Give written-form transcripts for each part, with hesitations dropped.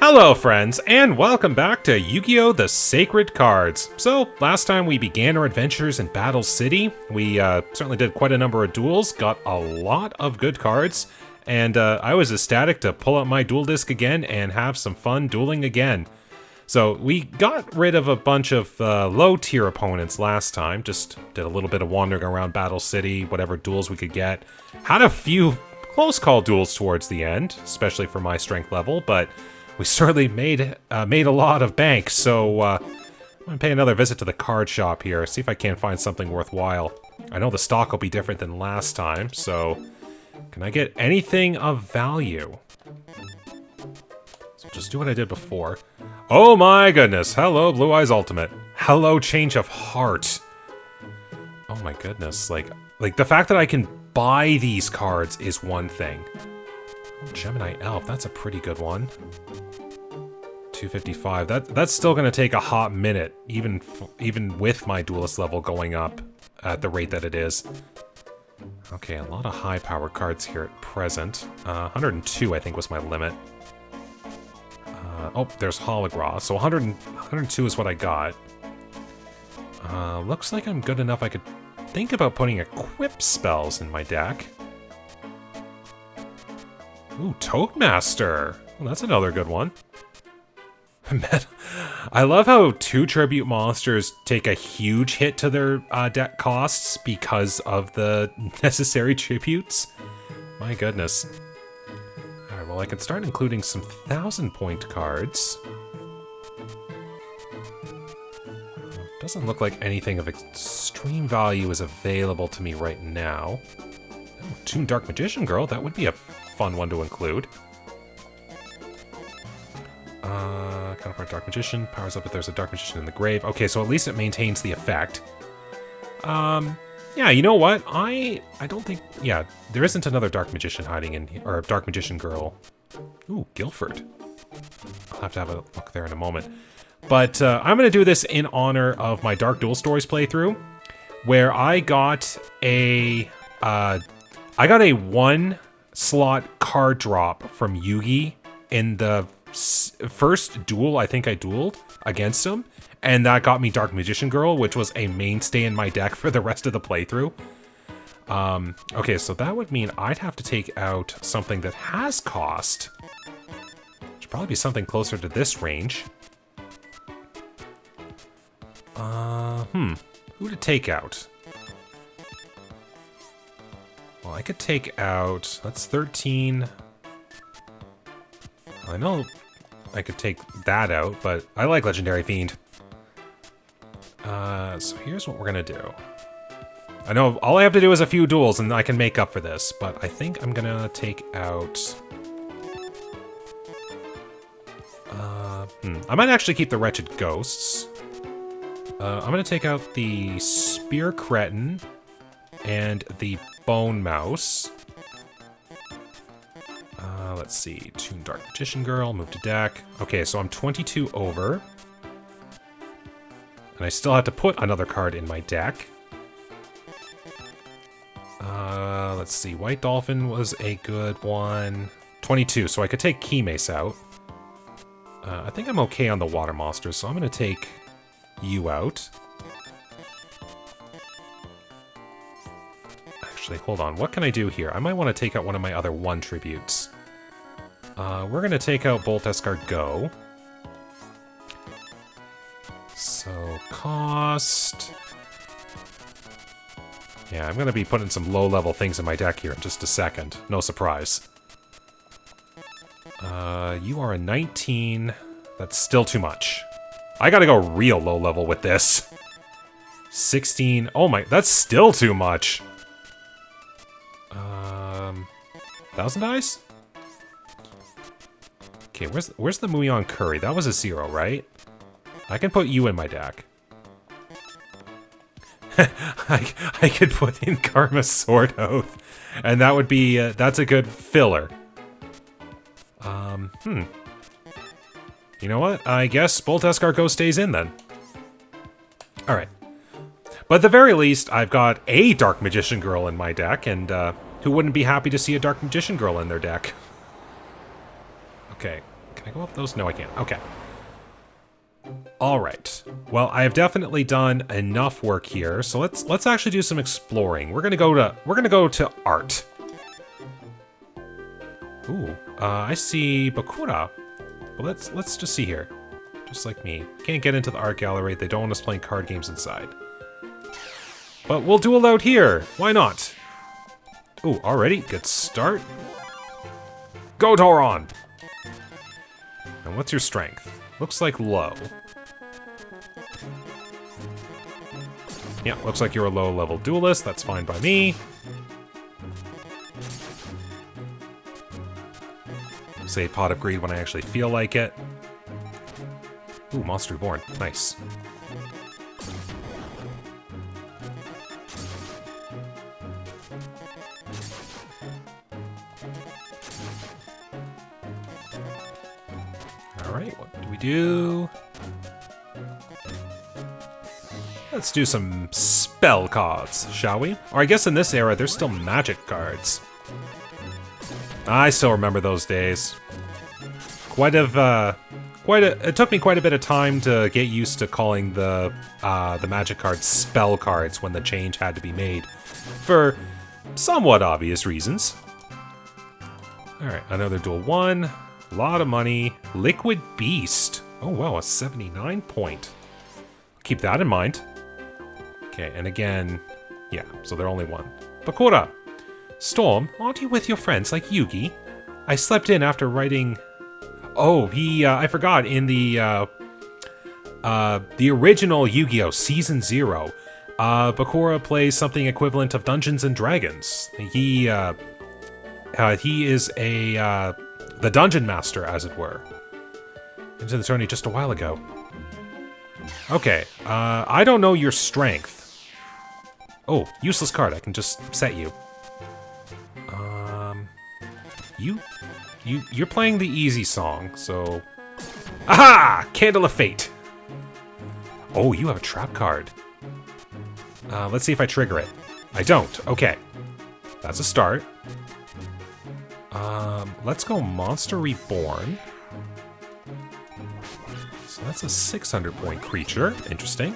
Hello friends, and welcome back to Yu-Gi-Oh! The Sacred Cards. So, last time we began our adventures in Battle City, we certainly did quite a number of duels, got a lot of good cards, and I was ecstatic to pull out my duel disc again and have some fun dueling again. So, we got rid of a bunch of low-tier opponents last time, just did a little bit of wandering around Battle City, whatever duels we could get. Had a few close call duels towards the end, especially for my strength level, but we certainly made a lot of bank, so I'm going to pay another visit to the card shop here, see if I can't find something worthwhile. I know the stock will be different than last time, so can I get anything of value? So just do what I did before. Oh my goodness! Hello, Blue Eyes Ultimate. Hello, Change of Heart. Oh my goodness, like the fact that I can buy these cards is one thing. Oh, Gemini Elf, that's a pretty good one. 255. That's still going to take a hot minute, even with my duelist level going up at the rate that it is. Okay, a lot of high power cards here at present. 102, I think, was my limit. Oh, there's Holograw. So 102 is what I got. Looks like I'm good enough I could think about putting equip spells in my deck. Ooh, Toadmaster. Well, that's another good one. I love how two tribute monsters take a huge hit to their deck costs because of the necessary tributes. My goodness. Alright, well I can start including some 1,000-point cards. Doesn't look like anything of extreme value is available to me right now. Oh, Toon Dark Magician Girl, that would be a fun one to include. Counterpart Dark Magician, powers up if there's a Dark Magician in the grave. Okay, so at least it maintains the effect. Yeah, you know what? I don't think... Yeah, there isn't another Dark Magician hiding in here, or Dark Magician Girl. Ooh, Guilford. I'll have to have a look there in a moment. But I'm going to do this in honor of my Dark Duel Stories playthrough, where I got a... I got a one-slot card drop from Yugi in the first duel I think I dueled against him, and that got me Dark Magician Girl, which was a mainstay in my deck for the rest of the playthrough. Okay, so that would mean I'd have to take out something that has cost. Should probably be something closer to this range. Who to take out? Well, I could take out... That's 13... I know I could take that out, but I like Legendary Fiend. So here's what we're gonna do. I know all I have to do is a few duels and I can make up for this, but I think I'm gonna take out... I might actually keep the Wretched Ghosts. I'm gonna take out the Spear Cretin and the Bone Mouse. Let's see, Toon Dark Magician Girl, move to deck. Okay, so I'm 22 over. And I still have to put another card in my deck. Let's see, White Dolphin was a good one. 22, so I could take Key Mace out. I think I'm okay on the Water Monsters, so I'm going to take you out. Actually, hold on, what can I do here? I might want to take out one of my other 1 tributes. We're going to take out Bolt Escargot. So, cost... Yeah, I'm going to be putting some low-level things in my deck here in just a second. No surprise. You are a 19. That's still too much. I gotta go real low-level with this. 16. Oh my, that's still too much. 1,000 dice? Okay, where's the Muyon Curry? That was a 0, right? I can put you in my deck. I could put in Karma Sword Oath, and that would be, that's a good filler. You know what? I guess Bolt Escargot stays in then. Alright. But at the very least, I've got a Dark Magician Girl in my deck, and who wouldn't be happy to see a Dark Magician Girl in their deck? Okay. Can I go up those? No, I can't. Okay. All right. Well, I have definitely done enough work here, so let's actually do some exploring. We're gonna go to art. Ooh, I see Bakura. Well, let's just see here. Just like me. Can't get into the art gallery. They don't want us playing card games inside. But we'll duel out here. Why not? Ooh, already? Good start. Go, Toron! And what's your strength? Looks like low. Yeah, looks like you're a low-level duelist. That's fine by me. Say Pot of Greed when I actually feel like it. Ooh, Monster Reborn. Nice. Alright, what do we do? Let's do some spell cards, shall we? Or I guess in this era, there's still magic cards. I still remember those days. It took me quite a bit of time to get used to calling the magic cards spell cards when the change had to be made, for somewhat obvious reasons. Alright, another duel 1. A lot of money. Liquid Beast. Oh wow, a 79 point. Keep that in mind. Okay, and again, yeah, so they're only 1. Bakura! Storm, aren't you with your friends like Yugi? I slept in after writing... Oh, I forgot, in the original Yu-Gi-Oh! Season 0, Bakura plays something equivalent of Dungeons and Dragons. He is the Dungeon Master, as it were. Into the tourney just a while ago. Okay, I don't know your strength. Oh, useless card, I can just set you. You're playing the easy song, so... Aha! Candle of Fate! Oh, you have a trap card. Let's see if I trigger it. I don't. Okay. That's a start. Let's go Monster Reborn. So that's a 600 point creature. Interesting.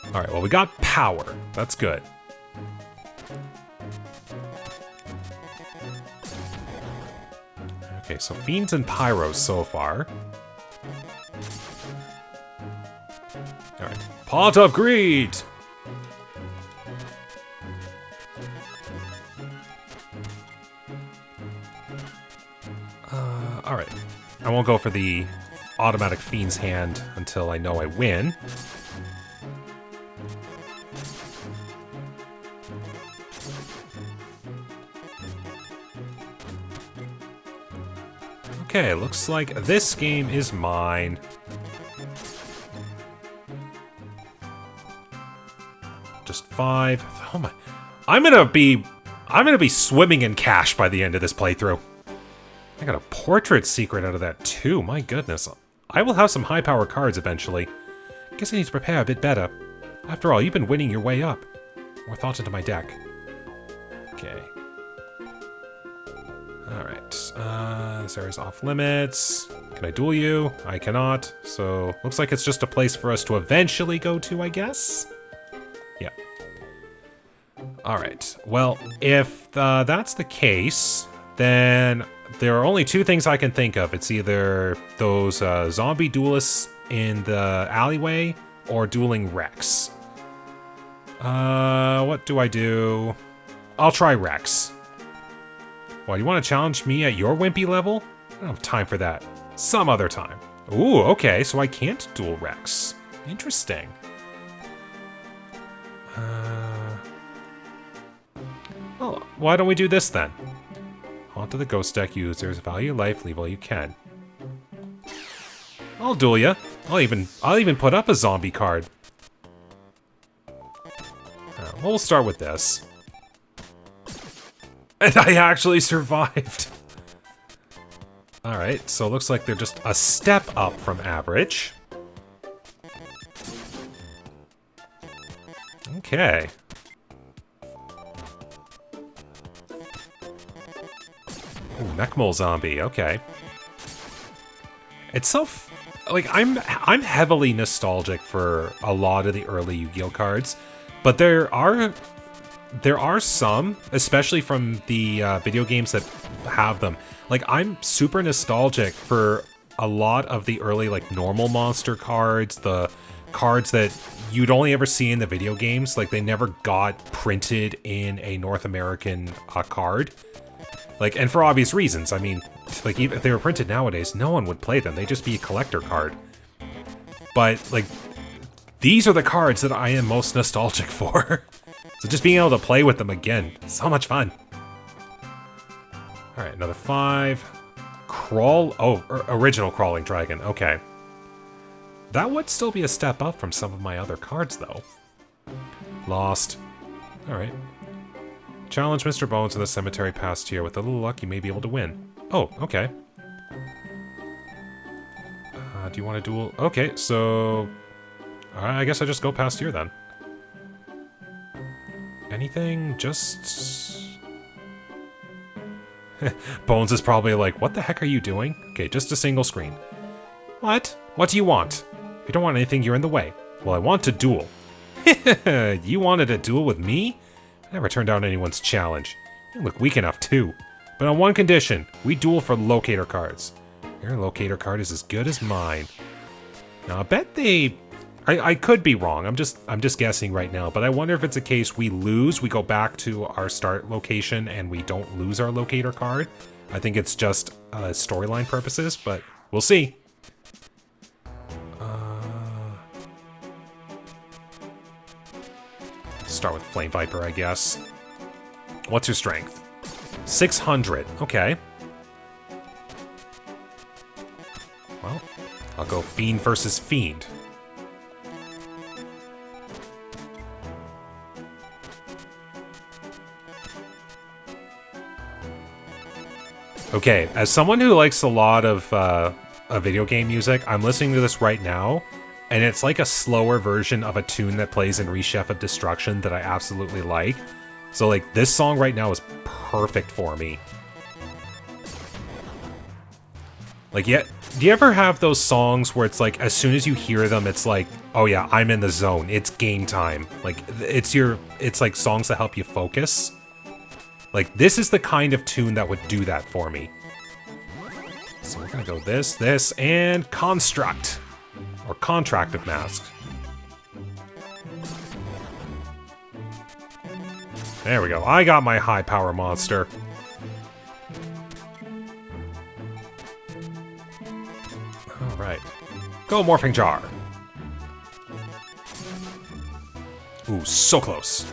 Alright, well we got power. That's good. Okay, so Fiends and Pyros so far. Alright. Pot of Greed! Alright. I won't go for the automatic Fiend's Hand until I know I win. Okay, looks like this game is mine. Just 5. Oh my! I'm gonna be swimming in cash by the end of this playthrough. I got a portrait secret out of that too. My goodness, I will have some high-power cards eventually. Guess I need to prepare a bit better. After all, you've been winning your way up. More thought into my deck. Okay. Alright, this area's off limits. Can I duel you? I cannot, so looks like it's just a place for us to eventually go to, I guess? Yeah. Alright, well, if that's the case, then there are only 2 things I can think of. It's either those zombie duelists in the alleyway, or dueling Rex. What do I do? I'll try Rex. Why, you want to challenge me at your wimpy level? I don't have time for that. Some other time. Ooh, okay, so I can't duel Rex. Interesting. Well, why don't we do this then? Haunt of the Ghost deck users, value life, leave all you can. I'll duel ya. I'll even put up a zombie card. Well, we'll start with this. And I actually survived. Alright, so it looks like they're just a step up from average. Okay. Ooh, Mechmole Zombie, okay. It's so... like, I'm heavily nostalgic for a lot of the early Yu-Gi-Oh cards, but there are some, especially from the video games that have them. Like, I'm super nostalgic for a lot of the early, like, normal monster cards, the cards that you'd only ever see in the video games. Like, they never got printed in a North American card. Like, and for obvious reasons. I mean, like, even if they were printed nowadays, no one would play them. They'd just be a collector card. But, like, these are the cards that I am most nostalgic for. So just being able to play with them again, so much fun. All right, another 5. Original Crawling Dragon, okay. That would still be a step up from some of my other cards, though. Lost. All right. Challenge Mr. Bones in the cemetery past here. With a little luck, you may be able to win. Oh, okay. Do you want to duel? Okay, so... I guess I just go past here, then. Anything? Just... Bones is probably like, what the heck are you doing? Okay, just a single screen. What? What do you want? If you don't want anything, you're in the way. Well, I want to duel. You wanted a duel with me? I never turned down anyone's challenge. You look weak enough, too. But on one condition, we duel for locator cards. Your locator card is as good as mine. Now, I bet they... I could be wrong. I'm just guessing right now, but I wonder if it's a case we lose, we go back to our start location, and we don't lose our locator card. I think it's just storyline purposes, but we'll see. Start with Flame Viper, I guess. What's your strength? 600. Okay. Well, I'll go Fiend versus Fiend. Okay, as someone who likes a lot of video game music, I'm listening to this right now, and it's like a slower version of a tune that plays in Reshef of Destruction that I absolutely like. So, like, this song right now is perfect for me. Like, do you ever have those songs where it's like, as soon as you hear them, it's like, oh yeah, I'm in the zone. It's game time. Like, it's like songs that help you focus. Like, this is the kind of tune that would do that for me. So we're gonna go this, and Construct. Or Contract of Mask. There we go. I got my high power monster. Alright. Go Morphing Jar. Ooh, so close.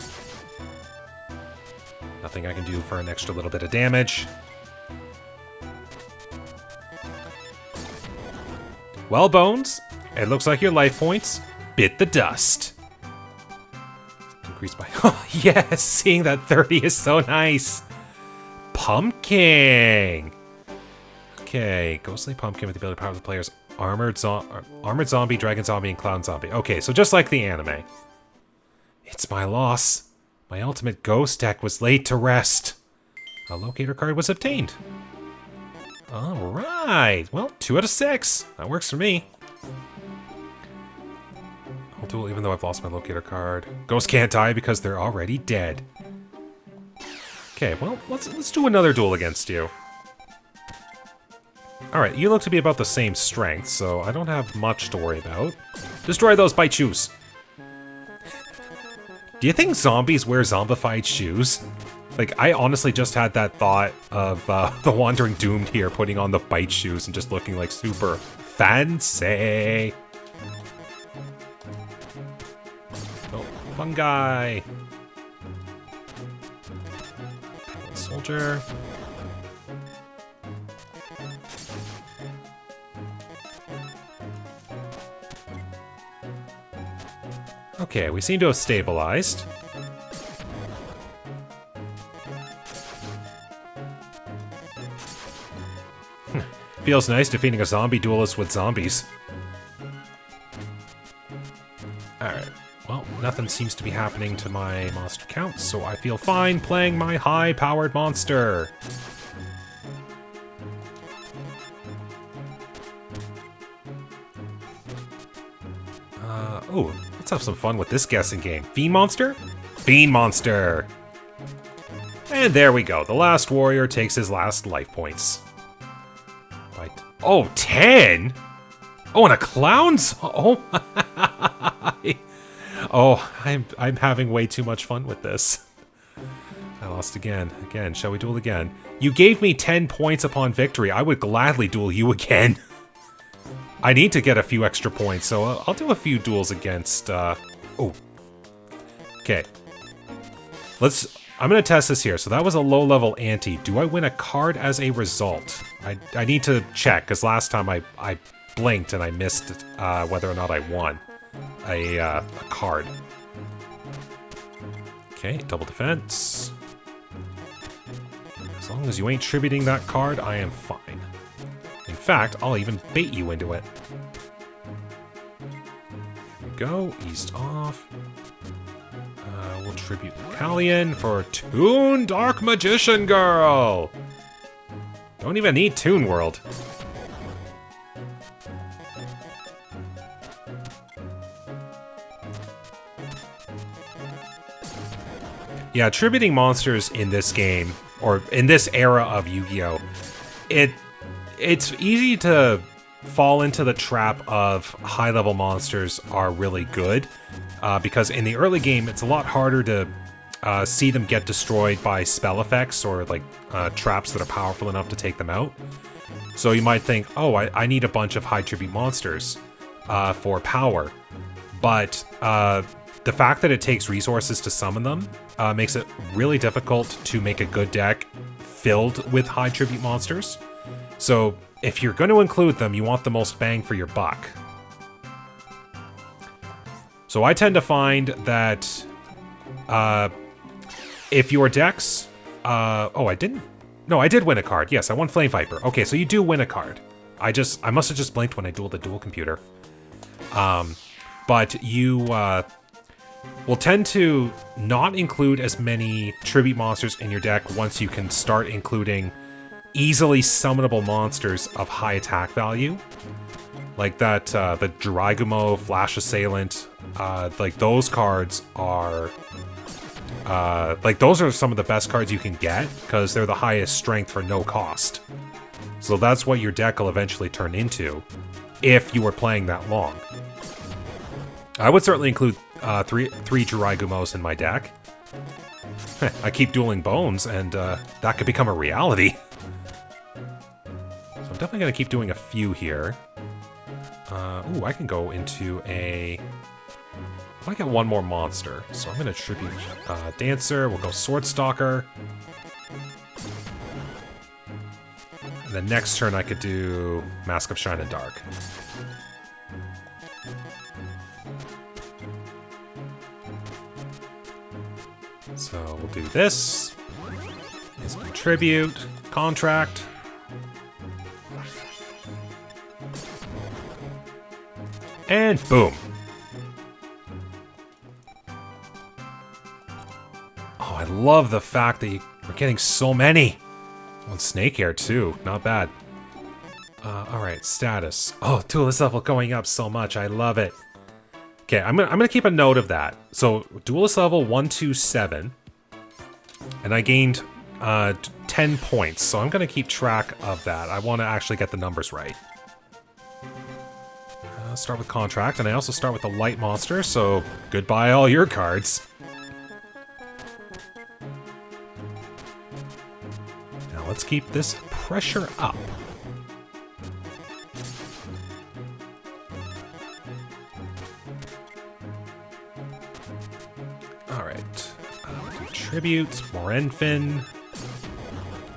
Nothing I can do for an extra little bit of damage. Well, Bones, it looks like your life points bit the dust. Increased by... Oh, yes! Seeing that 30 is so nice! Pumpkin! Okay, Ghostly Pumpkin with the ability to power the player's Armored Zombie, Dragon Zombie, and Clown Zombie. Okay, so just like the anime. It's my loss. My ultimate ghost deck was laid to rest. A locator card was obtained. Alright, well, 2 out of 6. That works for me. I'll duel even though I've lost my locator card. Ghosts can't die because they're already dead. Okay, well, let's do another duel against you. Alright, you look to be about the same strength, so I don't have much to worry about. Destroy those by shoes. Do you think zombies wear zombified shoes? Like, I honestly just had that thought of the Wandering Doomed here putting on the bite shoes and just looking like super fancy. Oh, fungi. Soldier. Okay, we seem to have stabilized. Feels nice defeating a zombie duelist with zombies. Alright, well, nothing seems to be happening to my monster count, so I feel fine playing my high-powered monster. Oh, let's have some fun with this guessing game. Fiend Monster? Fiend Monster! And there we go. The last warrior takes his last life points. Right. Oh, 10? Oh, and a clown's? Oh my. Oh, I'm having way too much fun with this. I lost again. Again, shall we duel again? You gave me 10 points upon victory. I would gladly duel you again. I need to get a few extra points, so I'll do a few duels against, oh. Okay. I'm gonna test this here. So that was a low-level ante. Do I win a card as a result? I need to check, because last time I blinked and I missed whether or not I won a card. Okay, double defense. As long as you ain't tributing that card, I am fine. In fact, I'll even bait you into it. Here we go, eased off. We'll tribute Callian for Toon Dark Magician Girl! Don't even need Toon World. Yeah, tributing monsters in this game, or in this era of Yu-Gi-Oh! It's easy to fall into the trap of high-level monsters are really good, because in the early game, it's a lot harder to see them get destroyed by spell effects or like traps that are powerful enough to take them out. So you might think, oh, I need a bunch of high tribute monsters for power, but the fact that it takes resources to summon them makes it really difficult to make a good deck filled with high tribute monsters. So if you're going to include them, you want the most bang for your buck. So I tend to find that if your decks... oh, I didn't... No, I did win a card. Yes, I won Flame Viper. Okay, so you do win a card. I must have just blinked when I dueled the dual computer. But you will tend to not include as many tribute monsters in your deck once you can start including easily summonable monsters of high attack value. Like that, the Dragumo, Flash Assailant, like those cards are... like those are some of the best cards you can get, because they're the highest strength for no cost. So that's what your deck will eventually turn into, if you were playing that long. I would certainly include three Jiraiya-Gumos in my deck. I keep dueling Bones, and that could become a reality. So I'm definitely going to keep doing a few here. Ooh, I can go into a... I might get one more monster, so I'm going to tribute Dancer. We'll go Swordstalker. And then next turn I could do Mask of Shine and Dark. So we'll do this. Instant tribute, contract. And boom. Oh, I love the fact that we're getting so many. On Snake Hair too, not bad. Alright, status. Oh, duelist level going up so much, I love it. Okay, I'm gonna keep a note of that. So, duelist level 127, and I gained 10 points, so I'm gonna keep track of that. I want to actually get the numbers right. Start with contract, and I also start with the light monster, so goodbye all your cards. Now let's keep this pressure up. Alright. Do tribute, Morenfin.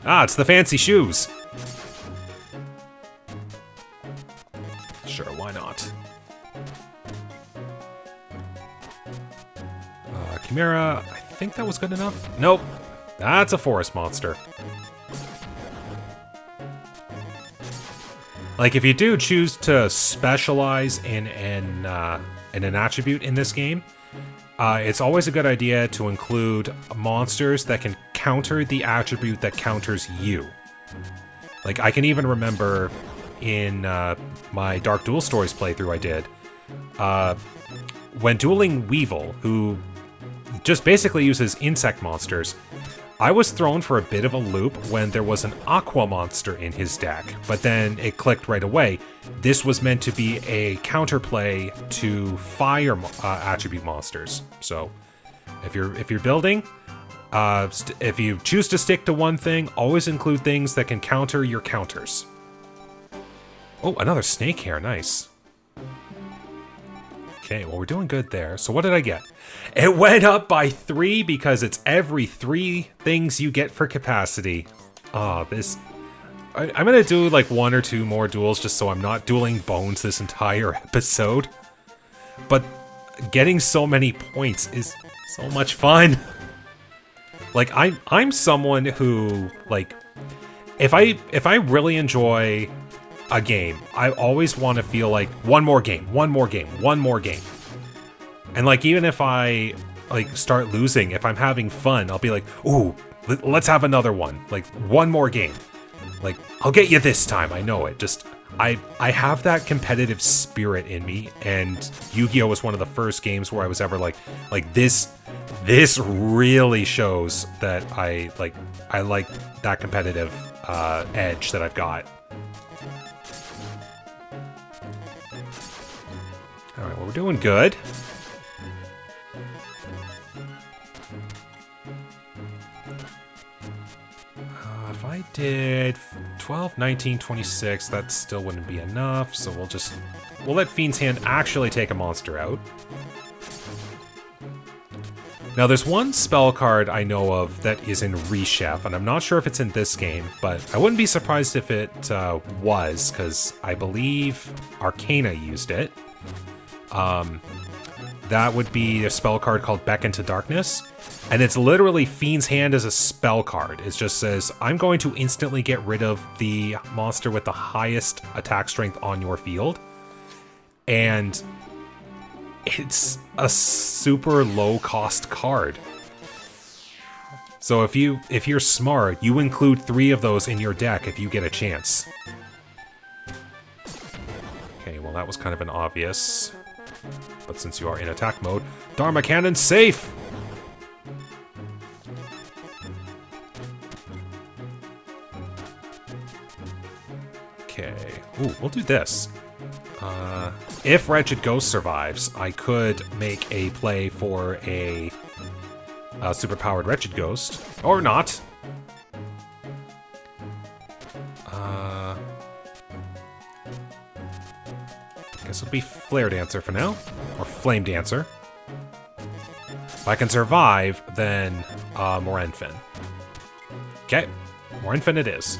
Ah, it's the fancy shoes! Sure, why not? Chimera, I think that was good enough. Nope, that's a forest monster. Like, if you do choose to specialize in an attribute in this game, it's always a good idea to include monsters that can counter the attribute that counters you. Like, I can even remember in my Dark Duel Stories playthrough I did, when dueling Weevil, who just basically uses insect monsters, I was thrown for a bit of a loop when there was an aqua monster in his deck, but then it clicked right away. This was meant to be a counterplay to fire attribute monsters. So if you're building, if you choose to stick to one thing, always include things that can counter your counters. Oh, another snake hair, nice. Okay, well, we're doing good there. So what did I get? It went up by 3 because it's every 3 things you get for capacity. Oh, this... I'm gonna do like 1 or 2 more duels just so I'm not dueling bones this entire episode. But getting so many points is so much fun. Like, I'm someone who, like, if I really enjoy a game, I always want to feel like one more game. And like, even if I like start losing, if I'm having fun, I'll be like, ooh, let's have another one. Like, one more game. Like, I'll get you this time. I know it. Just, I have that competitive spirit in me, and Yu-Gi-Oh was one of the first games where I was ever like this really shows that I like that competitive edge that I've got. All right, well, we're doing good. If I did 12, 19, 26, that still wouldn't be enough, so we'll let Fiend's Hand actually take a monster out. Now, there's one spell card I know of that is in Reshef, and I'm not sure if it's in this game, but I wouldn't be surprised if it was, because I believe Arcana used it. That would be a spell card called Beckon to Darkness, and it's literally Fiend's Hand as a spell card. It just says, I'm going to instantly get rid of the monster with the highest attack strength on your field, and it's a super low-cost card. So if you're smart, you include 3 of those in your deck if you get a chance. Okay, well, that was kind of an obvious... But since you are in attack mode, Dharma Cannon's safe! Okay. Ooh, we'll do this. If Wretched Ghost survives, I could make a play for a superpowered Wretched Ghost. Or not. Guess it'll be Flare Dancer for now. Or Flame Dancer. If I can survive, then Morenfin. Okay, Morenfin it is.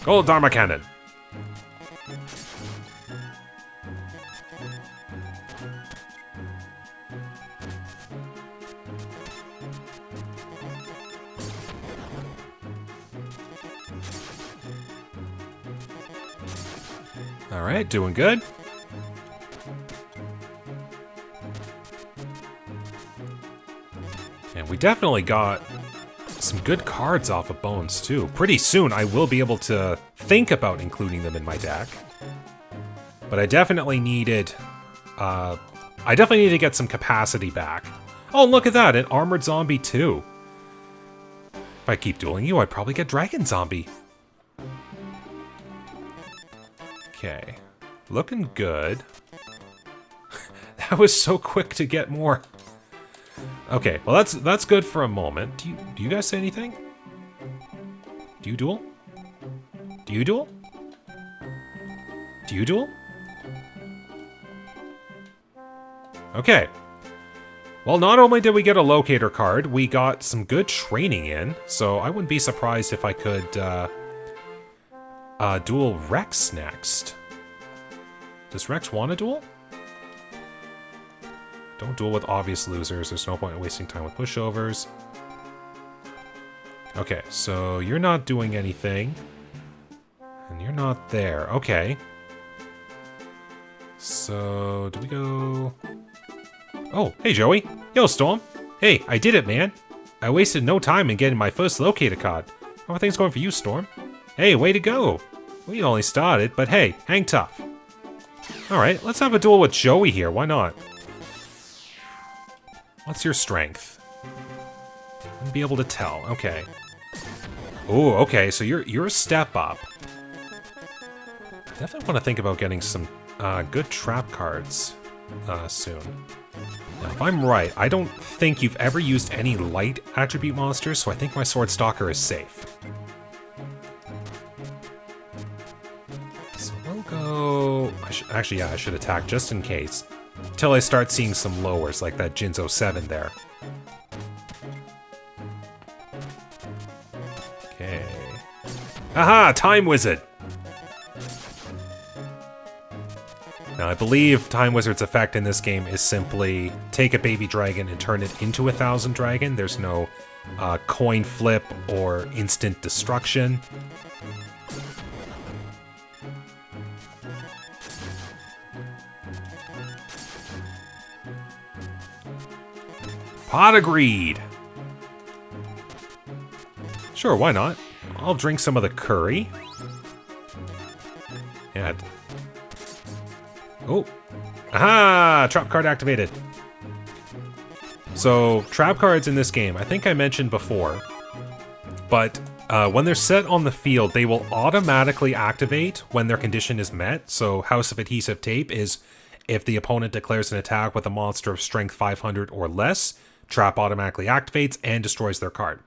Gold Dharma Cannon. Alright, doing good. And we definitely got some good cards off of Bones, too. Pretty soon, I will be able to think about including them in my deck. But I definitely needed... to get some capacity back. Oh, look at that! An Armored Zombie, too. If I keep dueling you, I'd probably get Dragon Zombie. Okay. Looking good. That was so quick to get more. Okay, well that's good for a moment. Do you guys say anything? Do you duel? Do you duel? Do you duel? Okay. Well, not only did we get a locator card, we got some good training in, so I wouldn't be surprised if I could duel Rex next. Does Rex want to duel? Don't duel with obvious losers. There's no point in wasting time with pushovers. Okay, so you're not doing anything. And you're not there. Okay. So, do we go... Oh, hey Joey. Yo, Storm. Hey, I did it, man. I wasted no time in getting my first locator card. How are things going for you, Storm? Hey, way to go. We only started, but hey, hang tough. Alright, let's have a duel with Joey here. Why not? What's your strength? I'll be able to tell. Okay. Oh, okay, so you're a step up. I definitely want to think about getting some good trap cards soon. Now, if I'm right, I don't think you've ever used any light attribute monsters, so I think my Sword Stalker is safe. So we'll go... Actually, yeah, I should attack just in case. Till I start seeing some lowers, like that Jinzo 7 there. Okay. Aha! Time Wizard! Now, I believe Time Wizard's effect in this game is simply take a baby dragon and turn it into a 1000 dragon. There's no coin flip or instant destruction. Pot of Greed! Sure, why not? I'll drink some of the curry. Yeah. Oh. Aha! Trap card activated. So, trap cards in this game, I think I mentioned before, but when they're set on the field, they will automatically activate when their condition is met. So, House of Adhesive Tape is if the opponent declares an attack with a monster of strength 500 or less, trap automatically activates and destroys their card.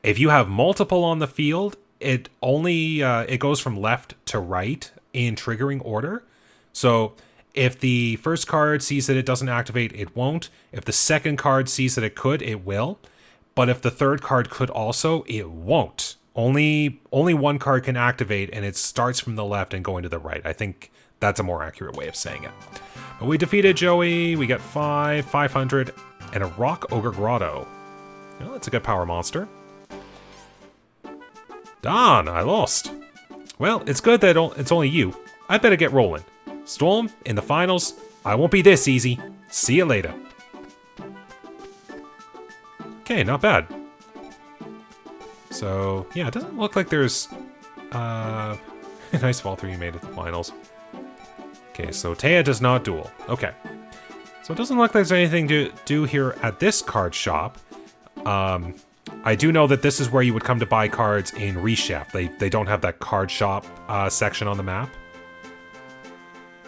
If you have multiple on the field, it only it goes from left to right in triggering order. So if the first card sees that it doesn't activate, it won't. If the second card sees that it could, it will. But if the third card could also, it won't. Only one card can activate, and it starts from the left and going to the right. I think that's a more accurate way of saying it. But we defeated Joey. We got 500, and a Rock Ogre Grotto. Well, that's a good power monster. Darn, I lost. Well, it's good that it's only you. I better get rolling. Storm, in the finals, I won't be this easy. See you later. Okay, not bad. So, yeah, it doesn't look like there's... nice fall through, you made it to the finals. Okay, so Taya does not duel. Okay. So it doesn't look like there's anything to do here at this card shop. I do know that this is where you would come to buy cards in Reshef. They don't have that card shop section on the map.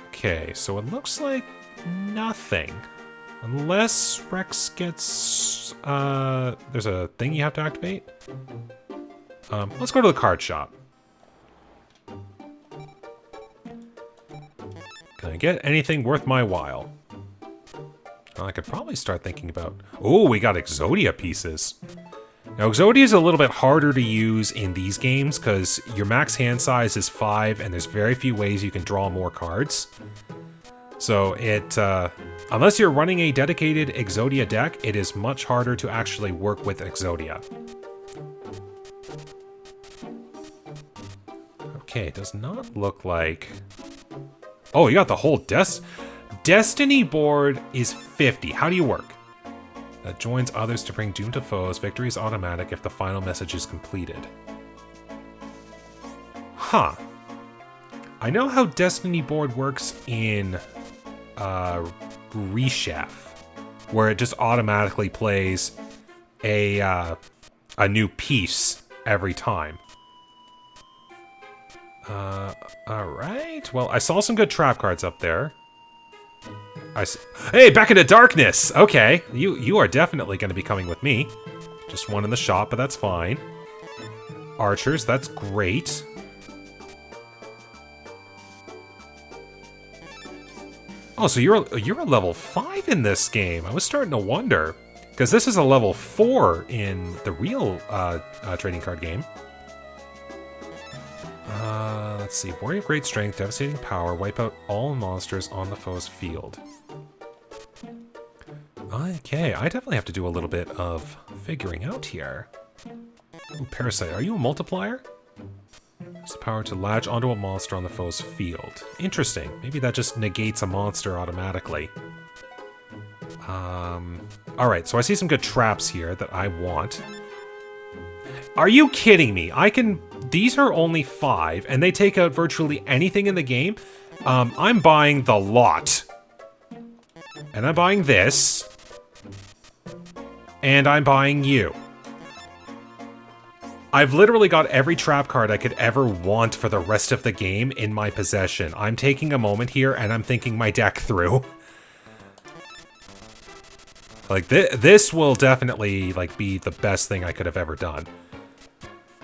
Okay, so it looks like nothing. Unless Rex gets... there's a thing you have to activate? Let's go to the card shop. Can I get anything worth my while? Well, I could probably start thinking about... Oh, we got Exodia pieces. Now, Exodia is a little bit harder to use in these games because your max hand size is 5 and there's very few ways you can draw more cards. So it, unless you're running a dedicated Exodia deck, it is much harder to actually work with Exodia. Okay, it does not look like... Oh, you got the whole Destiny board is 50. How do you work? That joins others to bring doom to foes. Victory is automatic if the final message is completed. Huh. I know how Destiny board works in Reshef, where it just automatically plays a new piece every time. Alright. Well, I saw some good trap cards up there. Hey, back into darkness! Okay, you are definitely going to be coming with me. Just one in the shop, but that's fine. Archers, that's great. Oh, so you're a level 5 in this game. I was starting to wonder. Because this is a level 4 in the real trading card game. Let's see. Warrior of Great Strength, Devastating Power, wipe out all monsters on the foe's field. Okay, I definitely have to do a little bit of figuring out here. Ooh, Parasite, are you a multiplier? It's the power to latch onto a monster on the foe's field. Interesting. Maybe that just negates a monster automatically. Alright, so I see some good traps here that I want. Are you kidding me? These are only 5, and they take out virtually anything in the game. I'm buying the lot. And I'm buying this. And I'm buying you. I've literally got every trap card I could ever want for the rest of the game in my possession. I'm taking a moment here and I'm thinking my deck through. Like, this will definitely, like, be the best thing I could have ever done.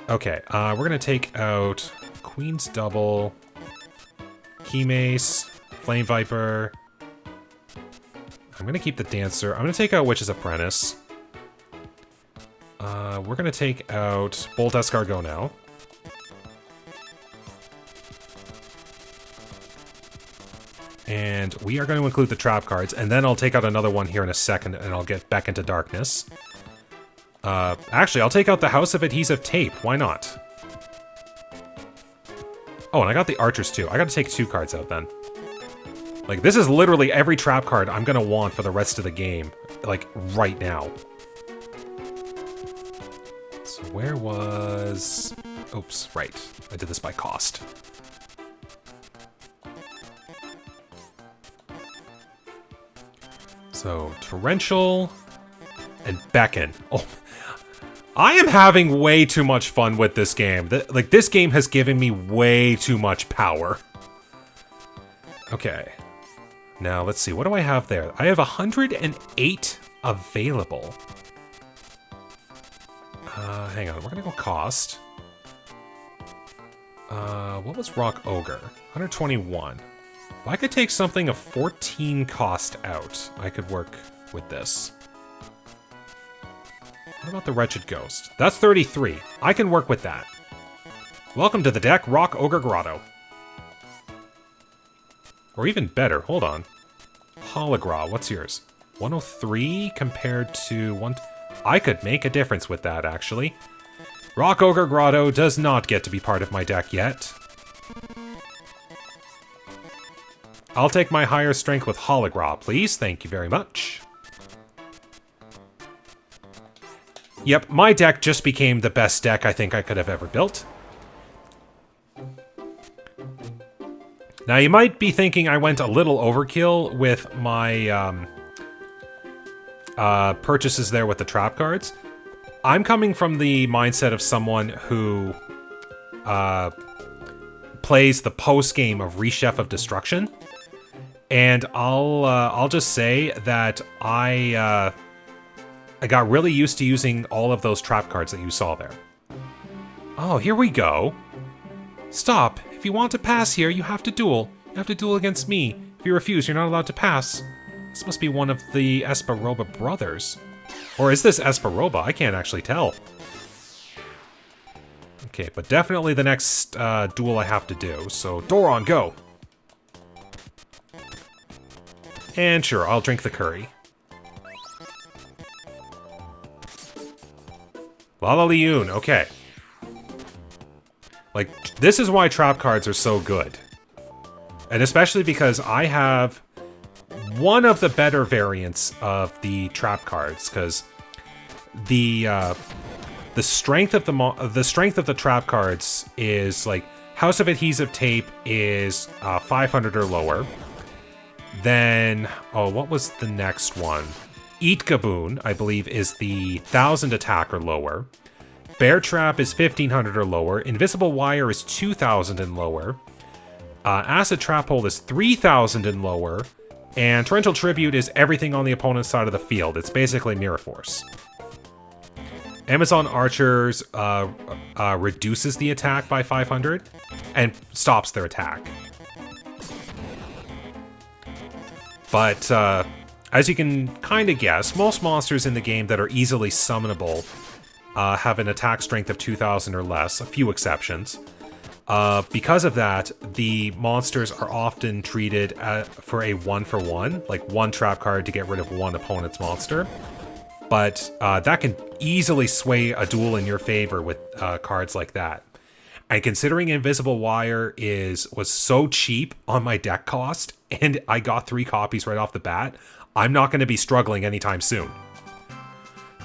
Okay, we're gonna take out Queen's Double, Key Mace, Flame Viper. I'm gonna keep the Dancer. I'm gonna take out Witch's Apprentice. We're gonna take out Bolt Escargot now. And we are going to include the trap cards, and then I'll take out another one here in a second, and I'll get back into darkness. Actually, I'll take out the House of Adhesive Tape. Why not? Oh, and I got the Archers too. I got to take 2 cards out then. Like, this is literally every trap card I'm going to want for the rest of the game. Like, right now. So where was... Oops, right. I did this by cost. So, Torrential and Beckon. Oh, I am having way too much fun with this game. Like, this game has given me way too much power. Okay. Now, let's see. What do I have there? I have 108 available. Hang on. We're going to go cost. What was Rock Ogre? 121. If I could take something of 14 cost out, I could work with this. What about the Wretched Ghost? That's 33. I can work with that. Welcome to the deck, Rock Ogre Grotto. Or even better, hold on. Hologra, what's yours? 103 compared to 1... I could make a difference with that, actually. Rock Ogre Grotto does not get to be part of my deck yet. I'll take my higher strength with Hologra, please. Thank you very much. Yep, my deck just became the best deck I think I could have ever built. Now, you might be thinking I went a little overkill with my purchases there with the trap cards. I'm coming from the mindset of someone who plays the post-game of Reshef of Destruction. And I'll just say that I got really used to using all of those trap cards that you saw there. Oh, here we go. Stop. If you want to pass here, you have to duel. You have to duel against me. If you refuse, you're not allowed to pass. This must be one of the Esparoba brothers. Or is this Esparoba? I can't actually tell. Okay, but definitely the next duel I have to do. So, Doron, go! And sure, I'll drink the curry. Lala Leoon, okay. Like, this is why trap cards are so good. And especially because I have one of the better variants of the trap cards, because the strength of the trap cards is like House of Adhesive Tape is 500 or lower. Then, oh, what was the next one? Eat Gaboon, I believe, is the 1000 attack or lower. Bear Trap is 1500 or lower. Invisible Wire is 2000 and lower. Acid Trap Hole is 3000 and lower. And Torrential Tribute is everything on the opponent's side of the field. It's basically Mirror Force. Amazon Archers reduces the attack by 500 and stops their attack. But as you can kind of guess, most monsters in the game that are easily summonable have an attack strength of 2000 or less, a few exceptions. Because of that, the monsters are often treated for a 1-for-1, like one trap card to get rid of one opponent's monster. But that can easily sway a duel in your favor with cards like that. And considering Invisible Wire was so cheap on my deck cost, and I got 3 copies right off the bat, I'm not going to be struggling anytime soon.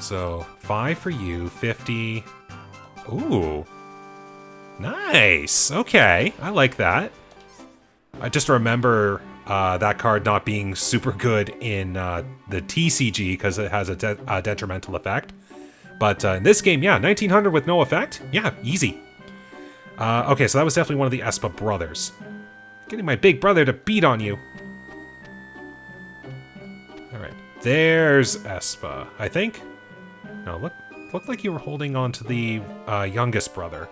So, 5 for you, 50. Ooh. Nice. Okay, I like that. I just remember that card not being super good in the TCG because it has a detrimental effect. But in this game, yeah, 1900 with no effect? Yeah, easy. Okay, so that was definitely one of the Espa brothers. Getting my big brother to beat on you. Alright, there's Espa, I think. No, looked like you were holding on to the youngest brother.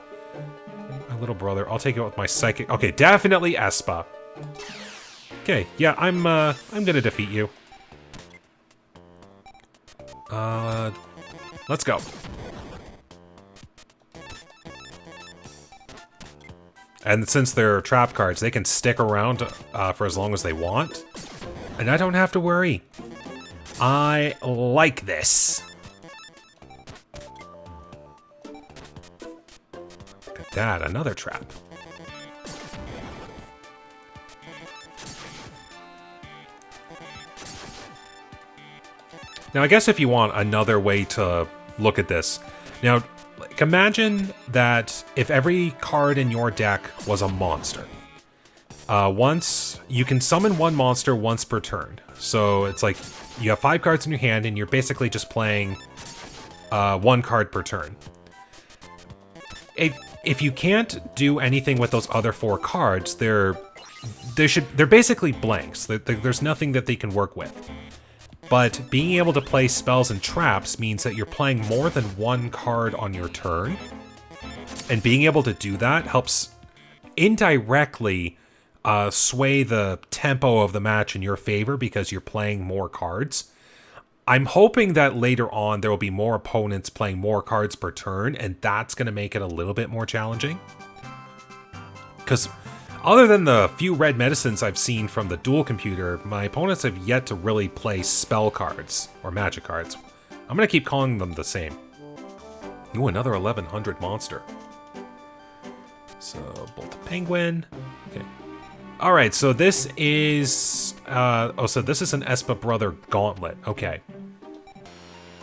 My little brother. I'll take it with my psychic. Okay, definitely Espa. Okay, yeah, I'm gonna defeat you. Let's go. And since they're trap cards, they can stick around for as long as they want. And I don't have to worry. I like this. Look at that, another trap. Now, I guess if you want another way to look at this. Now, like, imagine that if every card in your deck was a monster. Once you can summon one monster once per turn. So it's like you have 5 cards in your hand and you're basically just playing 1 card per turn. If you can't do anything with those other 4 cards, they're basically blanks. There's nothing that they can work with. But being able to play spells and traps means that you're playing more than 1 card on your turn. And being able to do that helps indirectly sway the tempo of the match in your favor because you're playing more cards. I'm hoping that later on there will be more opponents playing more cards per turn, and that's going to make it a little bit more challenging. Because other than the few red medicines I've seen from the duel computer, my opponents have yet to really play spell cards, or magic cards. I'm going to keep calling them the same. Ooh, another 1100 monster. So, Bolt the Penguin. Okay. Alright, so this is... so this is an Espa Brother Gauntlet. Okay.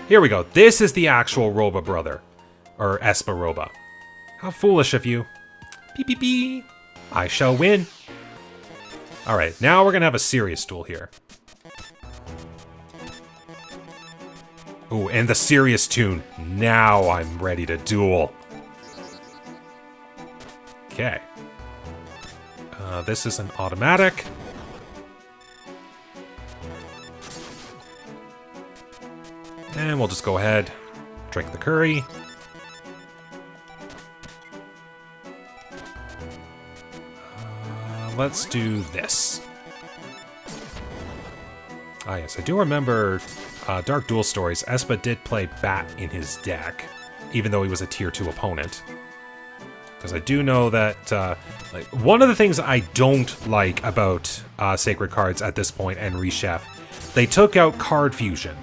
Here we go. This is the actual Roba Brother. Or Espa Roba. How foolish of you. Beep, beep, beep. I shall win. Alright, now we're gonna have a serious duel here. Ooh, and the serious tune. Now I'm ready to duel. Okay. This is an automatic. And we'll just go ahead, drink the curry. Let's do this. Ah, yes, I do remember Dark Duel Stories. Espa did play Bat in his deck, even though he was a tier 2 opponent. Because I do know that like one of the things I don't like about Sacred Cards at this point and Reshef, they took out card fusion.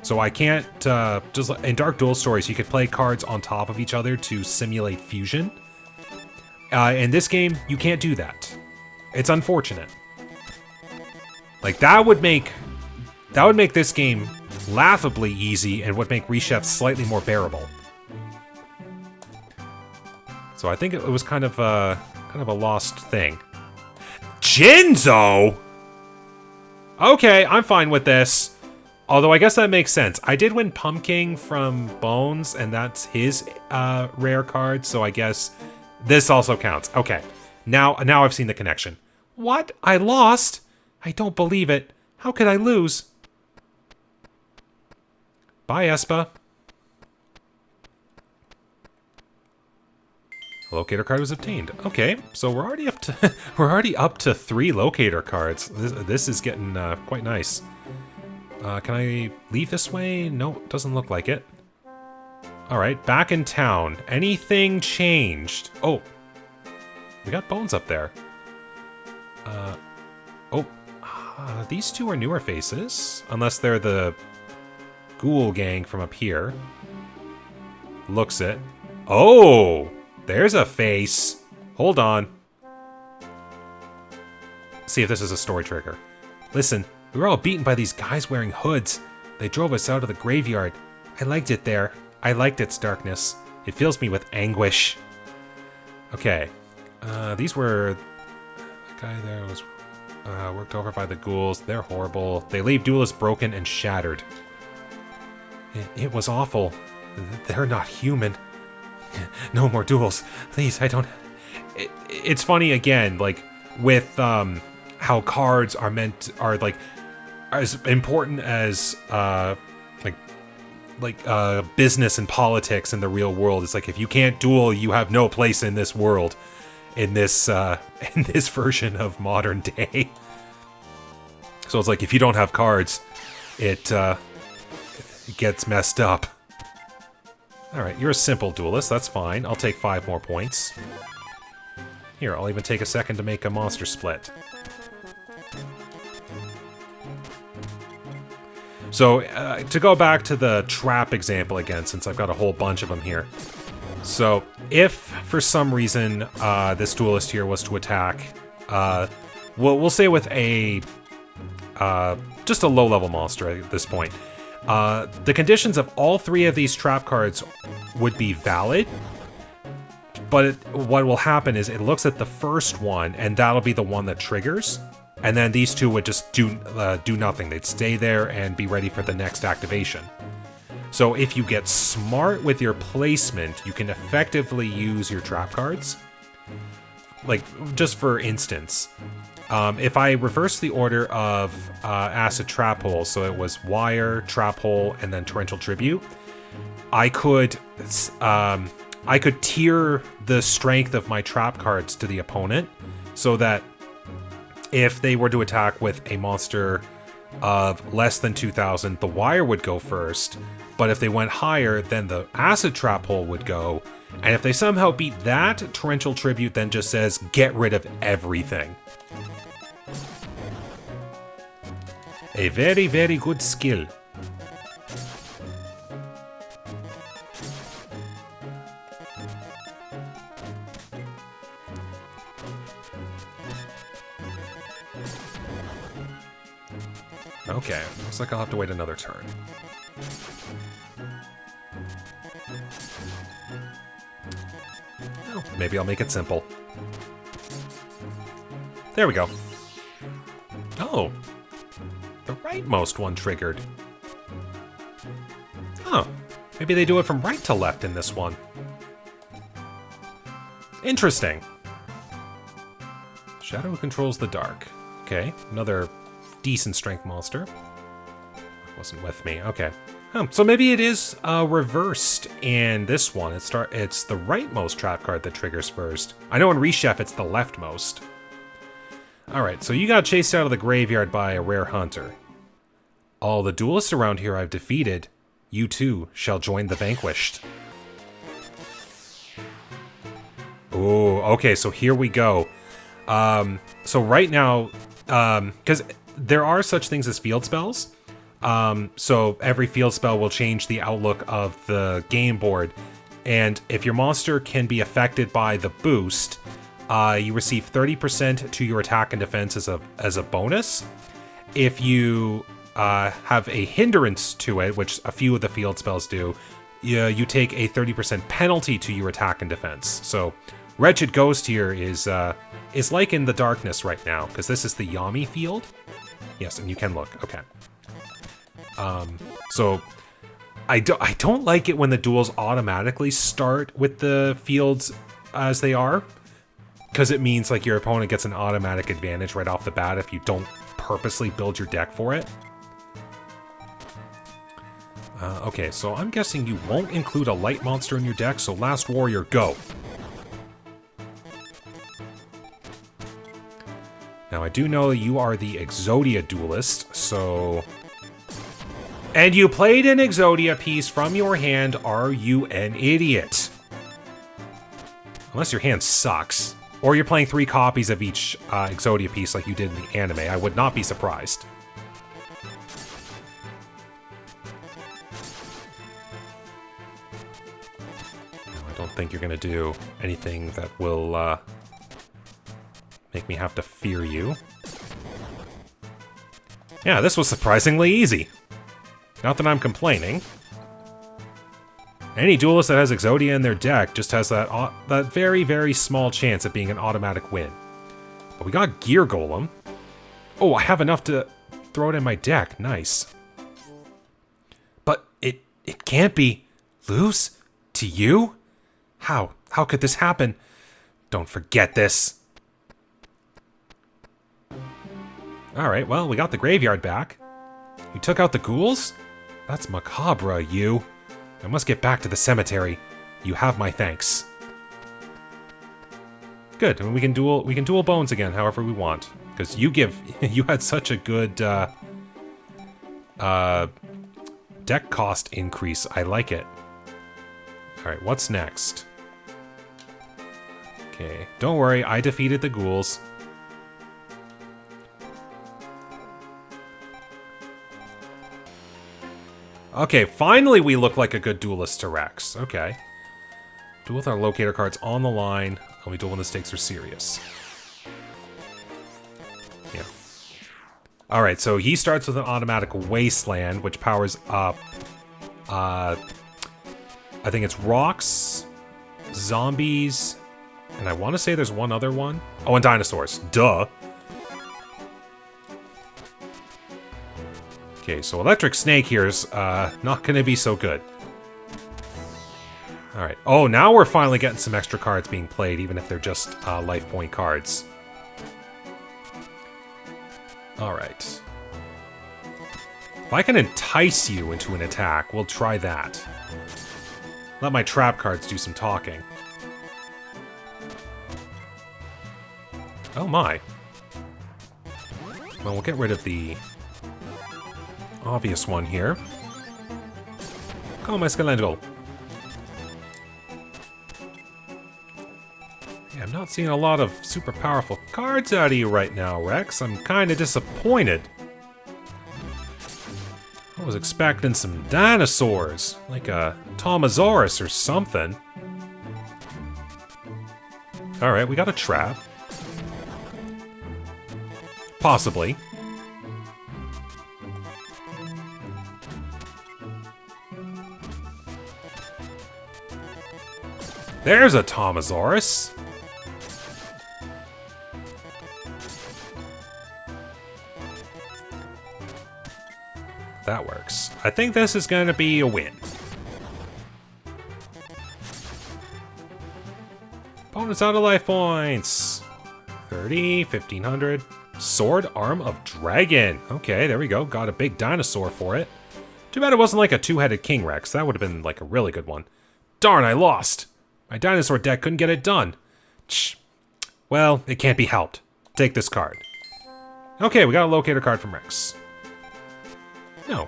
So I can't, just like in Dark Duel Stories, you could play cards on top of each other to simulate fusion. In this game, you can't do that. It's unfortunate. Like, that would make this game laughably easy and would make Reshef slightly more bearable. So I think it was kind of a lost thing. Jinzo? Okay, I'm fine with this. Although I guess that makes sense. I did win Pumpkin from Bones, and that's his rare card, so I guess this also counts. Okay, now I've seen the connection. What? I lost? I don't believe it. How could I lose? Bye, Espa. Locator card was obtained. Okay, so we're already up to 3 locator cards. This is getting quite nice. Can I leave this way? No, doesn't look like it. Alright, back in town. Anything changed? Oh, we got Bones up there. These two are newer faces. Unless they're the Ghoul gang from up here. Looks it. Oh, there's a face. Hold on. See if this is a story trigger. Listen. We were all beaten by these guys wearing hoods. They drove us out of the graveyard. I liked it there. I liked its darkness. It fills me with anguish. Okay. These were guy there was worked over by the ghouls. They're horrible. They leave duelists broken and shattered. It was awful. They're not human. No more duels. Please, I don't... It's funny, again, like, with how cards are like, as important as, business and politics in the real world. It's like, if you can't duel, you have no place in this world. In this version of modern day. So it's like, if you don't have cards, it gets messed up. Alright, you're a simple duelist, that's fine. I'll take 5 more points. Here, I'll even take a second to make a monster split. So, to go back to the trap example again, since I've got a whole bunch of them here. So, if for some reason this duelist here was to attack, we'll say with a just a low-level monster at this point, the conditions of all 3 of these trap cards would be valid, but what will happen is it looks at the first one, and that'll be the one that triggers, and then these 2 would just do nothing. They'd stay there and be ready for the next activation. So if you get smart with your placement, you can effectively use your trap cards. Like, just for instance, if I reverse the order of Acid Trap Hole, so it was Wire, Trap Hole, and then Torrential Tribute, I could tier the strength of my trap cards to the opponent, so that if they were to attack with a monster of less than 2,000, the Wire would go first. But if they went higher, then the Acid Trap Hole would go. And if they somehow beat that, Torrential Tribute then just says, get rid of everything. A very, very good skill. Okay, looks like I'll have to wait another turn. Well, maybe I'll make it simple. There we go. Oh, the rightmost one triggered. Huh, maybe they do it from right to left in this one. Interesting. Shadow controls the dark. Okay, another decent strength monster. Wasn't with me. Okay. So maybe it is reversed in this one. It's the rightmost trap card that triggers first. I know in Reshef it's the leftmost. Alright, so you got chased out of the graveyard by a rare hunter. All the duelists around here I've defeated. You too shall join the vanquished. Oh, okay, so here we go. So right now, because there are such things as field spells. So every field spell will change the outlook of the game board. And if your monster can be affected by the boost, you receive 30% to your attack and defense as a bonus. If you have a hindrance to it, which a few of the field spells do, you take a 30% penalty to your attack and defense. So Wretched Ghost here is like in the darkness right now, because this is the Yami field. Yes, and you can look. Okay. So I don't like it when the duels automatically start with the fields as they are, because it means like your opponent gets an automatic advantage right off the bat if you don't purposely build your deck for it. Okay, so I'm guessing you won't include a light monster in your deck, so Last Warrior, go! Now, I do know you are the Exodia duelist, so... And you played an Exodia piece from your hand, are you an idiot? Unless your hand sucks. Or you're playing 3 copies of each Exodia piece like you did in the anime, I would not be surprised. No, I don't think you're gonna do anything that will make me have to fear you. Yeah, this was surprisingly easy. Not that I'm complaining. Any duelist that has Exodia in their deck just has that very, very small chance of being an automatic win. Oh, we got Gear Golem. Oh, I have enough to throw it in my deck. Nice. But it can't be. Lose? To you? How? How could this happen? Don't forget this. Alright, well, we got the graveyard back. You took out the ghouls? That's macabre, you. I must get back to the cemetery. You have my thanks. Good, and we can duel bones again however we want. Because you had such a good deck cost increase. I like it. Alright, what's next? Okay, don't worry, I defeated the ghouls. Okay, finally we look like a good duelist to Rex. Okay. Duel with our locator cards on the line, and we duel when the stakes are serious. Yeah. Alright, so he starts with an automatic Wasteland, which powers up... I think it's rocks, zombies, and I want to say there's one other one. Oh, and dinosaurs. Duh. Okay, so Electric Snake here's not going to be so good. Alright. Oh, now we're finally getting some extra cards being played, even if they're just life point cards. Alright. If I can entice you into an attack, we'll try that. Let my trap cards do some talking. Oh my. Well, we'll get rid of the obvious one here. Call my Skelendal. Yeah, I'm not seeing a lot of super powerful cards out of you right now, Rex. I'm kind of disappointed. I was expecting some dinosaurs, like a Tomosaurus or something. Alright, we got a trap. Possibly. There's a Tomosaurus. That works. I think this is going to be a win. Opponent's out of life points. 30, 1500. Sword Arm of Dragon. Okay, there we go. Got a big dinosaur for it. Too bad it wasn't like a two-headed King Rex. That would have been like a really good one. Darn, I lost. My dinosaur deck couldn't get it done. Shh. Well, it can't be helped. Take this card. Okay, we got a locator card from Rex. No.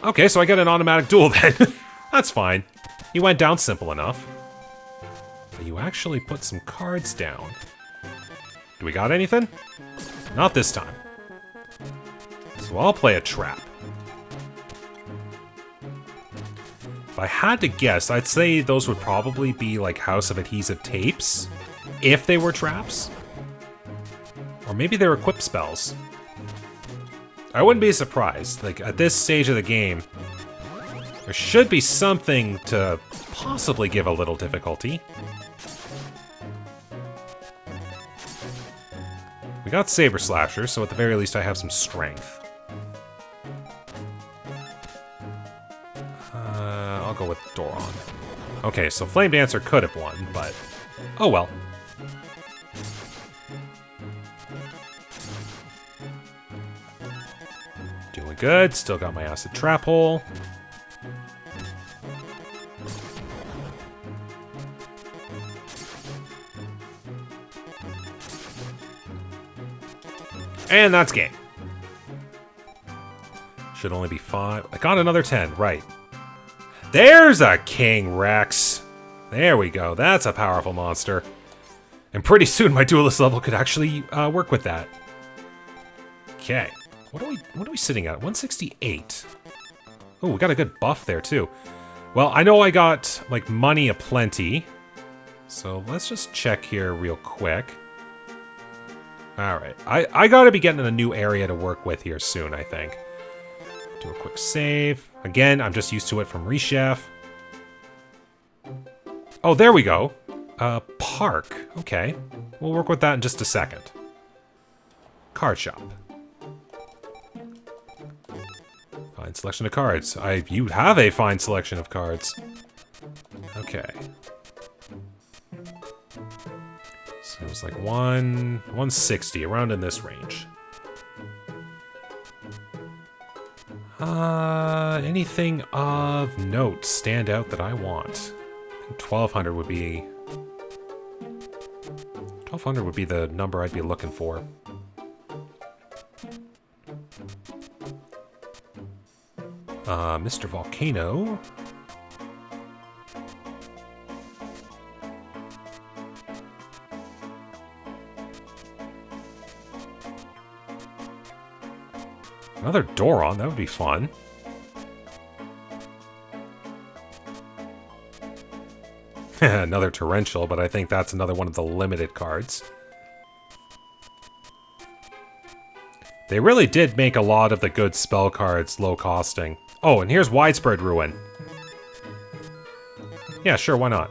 Okay, so I get an automatic duel then. That's fine. He went down simple enough. But you actually put some cards down. Do we got anything? Not this time. So I'll play a trap. If I had to guess, I'd say those would probably be like House of Adhesive Tapes, if they were traps. Or maybe they're equip spells. I wouldn't be surprised. Like, at this stage of the game, there should be something to possibly give a little difficulty. We got Saber Slasher, so at the very least I have some strength. I'll go with Doron. Okay, so Flame Dancer could have won, but oh well. Doing good, still got my Acid Trap Hole. And that's game. Should only be 5. I got another 10, right. There's a King Rex. There we go. That's a powerful monster. And pretty soon my duelist level could actually work with that. Okay. What are we sitting at? 168. Oh, we got a good buff there too. Well, I know I got like money aplenty. So let's just check here real quick. Alright, I gotta be getting in a new area to work with here soon, I think. Do a quick save. Again, I'm just used to it from Reshef. Oh, there we go. Park. Okay. We'll work with that in just a second. Card shop. Fine selection of cards. You have a fine selection of cards. Okay. So it was like 160, around in this range. Anything of note stand out that I want? I think 1200 would be... 1200 would be the number I'd be looking for. Mr. Volcano. Another Doron, that would be fun. Another Torrential, but I think that's another one of the limited cards. They really did make a lot of the good spell cards low costing. Oh, and here's Widespread Ruin. Yeah, sure, why not?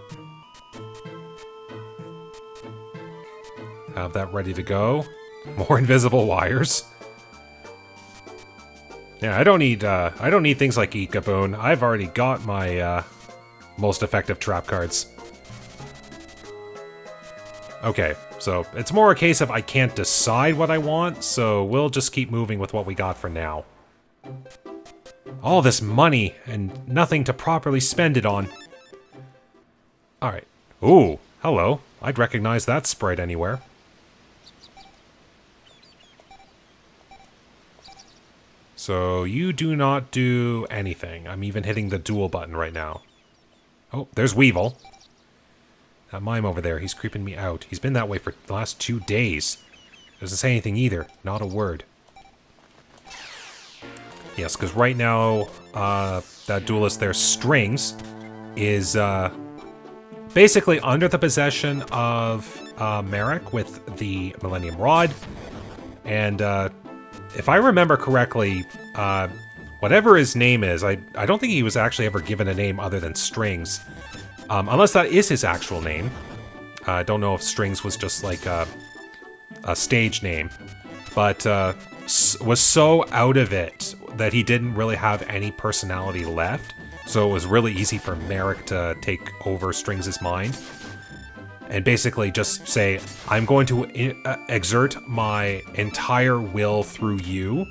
Have that ready to go. More invisible wires. Yeah, I don't need things like Ikaboon. I've already got my most effective trap cards. Okay, so it's more a case of I can't decide what I want, so we'll just keep moving with what we got for now. All this money and nothing to properly spend it on. Alright. Ooh, hello. I'd recognize that sprite anywhere. So you do not do anything. I'm even hitting the duel button right now. Oh, there's Weevil. That mime over there, he's creeping me out. He's been that way for the last 2 days. Doesn't say anything either. Not a word. Yes, because right now, that duelist there, Strings, is basically under the possession of Merrick with the Millennium Rod. And if I remember correctly, whatever his name is, I don't think he was actually ever given a name other than Strings. Unless that is his actual name. I don't know if Strings was just like a stage name. But was so out of it that he didn't really have any personality left. So it was really easy for Merrick to take over Strings' mind. And basically just say, I'm going to exert my entire will through you.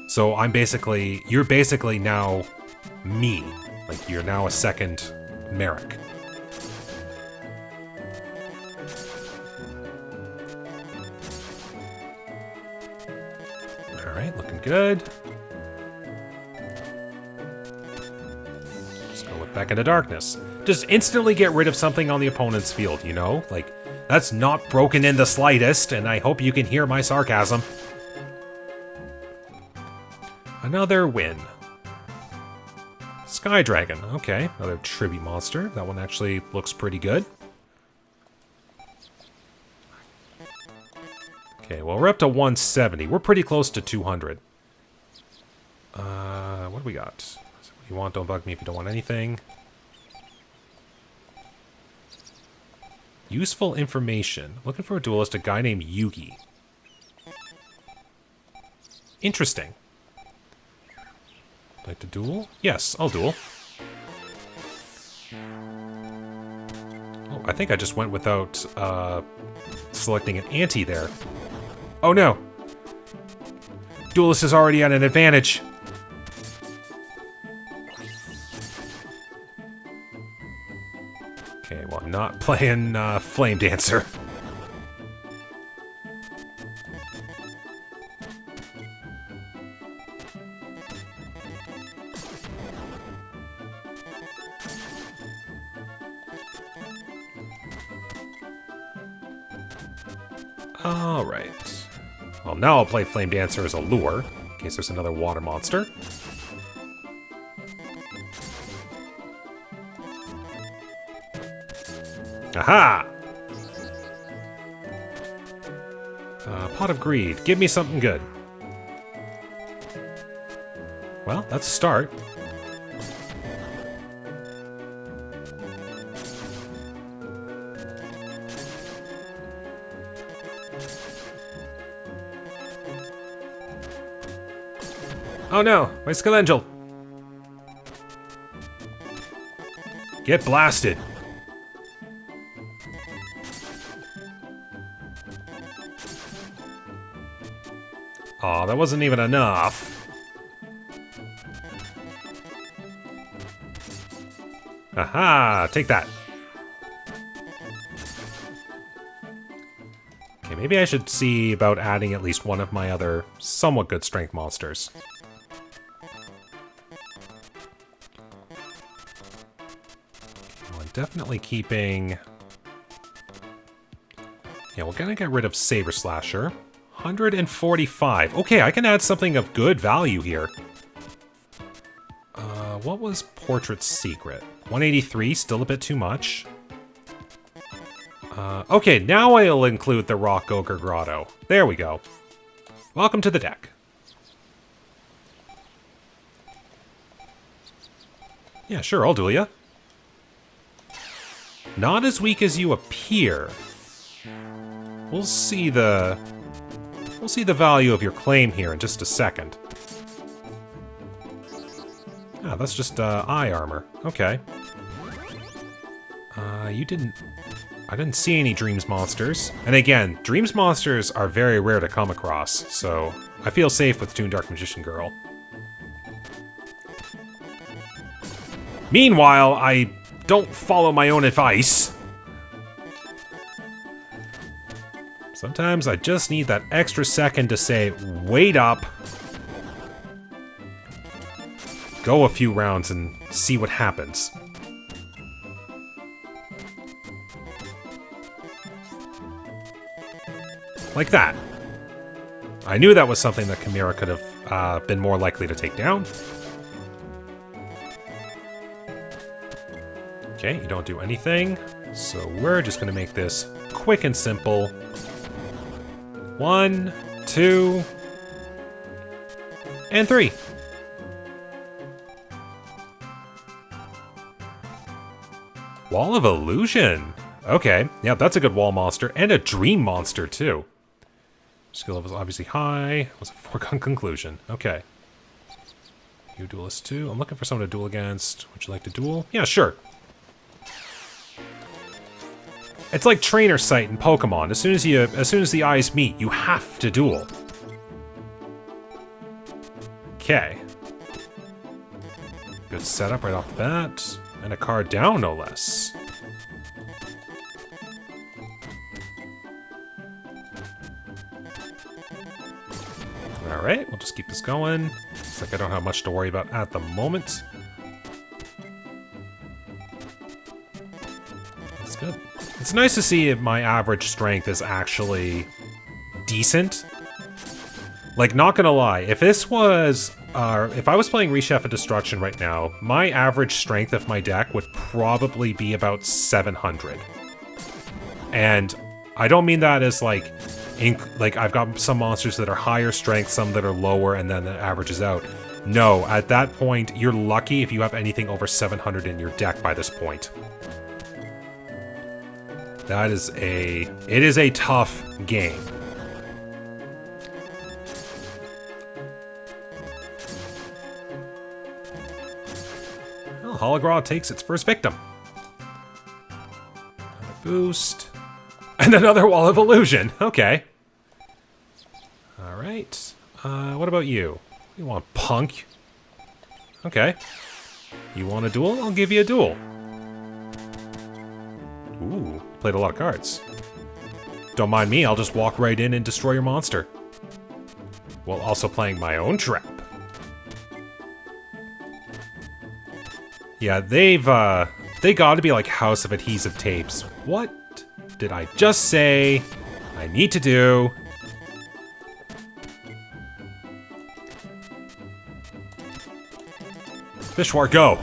So you're basically now me. Like, you're now a second Merrick. Alright, looking good. Just go look back into darkness. Just instantly get rid of something on the opponent's field, you know? Like, that's not broken in the slightest, and I hope you can hear my sarcasm. Another win. Sky Dragon, okay. Another tribute monster. That one actually looks pretty good. Okay, well, we're up to 170. We're pretty close to 200. What do we got? What do you want? Don't bug me if you don't want anything. Useful information. Looking for a duelist, a guy named Yugioh. Interesting. Like to duel? Yes, I'll duel. Oh, I think I just went without selecting an ante there. Oh no! Duelist is already at an advantage. Okay, well, I'm not playing Flame Dancer. Alright. Well, now I'll play Flame Dancer as a lure, in case there's another water monster. Aha! Pot of Greed. Give me something good. Well, that's a start. Oh no, my Skelengel! Get blasted! Aw, that wasn't even enough. Aha! Take that! Okay, maybe I should see about adding at least one of my other somewhat good strength monsters. Well, I'm definitely keeping... Yeah, we're gonna get rid of Saber Slasher. 145. Okay, I can add something of good value here. What was Portrait's Secret? 183, still a bit too much. Okay, now I'll include the Rock Ogre Grotto. There we go. Welcome to the deck. Yeah, sure, I'll duel ya. Not as weak as you appear. We'll see the value of your claim here in just a second. Ah, that's just eye armor. Okay. I didn't see any Dreams monsters. And again, Dreams monsters are very rare to come across, so I feel safe with Toon Dark Magician Girl. Meanwhile, I don't follow my own advice. Sometimes I just need that extra second to say, wait up. Go a few rounds and see what happens. Like that. I knew that was something that Chimera could have been more likely to take down. Okay, you don't do anything. So we're just going to make this quick and simple. 1, 2, and 3. Wall of Illusion. Okay, yeah, that's a good wall monster, and a dream monster, too. Skill level is obviously high. Was a foregone conclusion. Okay. You duelist too. I'm looking for someone to duel against. Would you like to duel? Yeah, sure. It's like trainer sight in Pokemon. As soon as the eyes meet, you have to duel. Okay. Good setup right off the bat. And a card down, no less. Alright, we'll just keep this going. Looks like I don't have much to worry about at the moment. That's good. It's nice to see if my average strength is actually decent. Like, not gonna lie, if this was... if I was playing Reshef of Destruction right now, my average strength of my deck would probably be about 700. And I don't mean that as like I've got some monsters that are higher strength, some that are lower, and then it averages out. No, at that point, you're lucky if you have anything over 700 in your deck by this point. It is a tough game. Well, Holograw takes its first victim. Another boost. And another Wall of Illusion. Okay. Alright. What about you? You want punk? Okay. You want a duel? I'll give you a duel. Ooh, played a lot of cards. Don't mind me, I'll just walk right in and destroy your monster. While also playing my own trap. Yeah, they gotta be like House of Adhesive Tapes. What did I just say I need to do? Fishwar, go!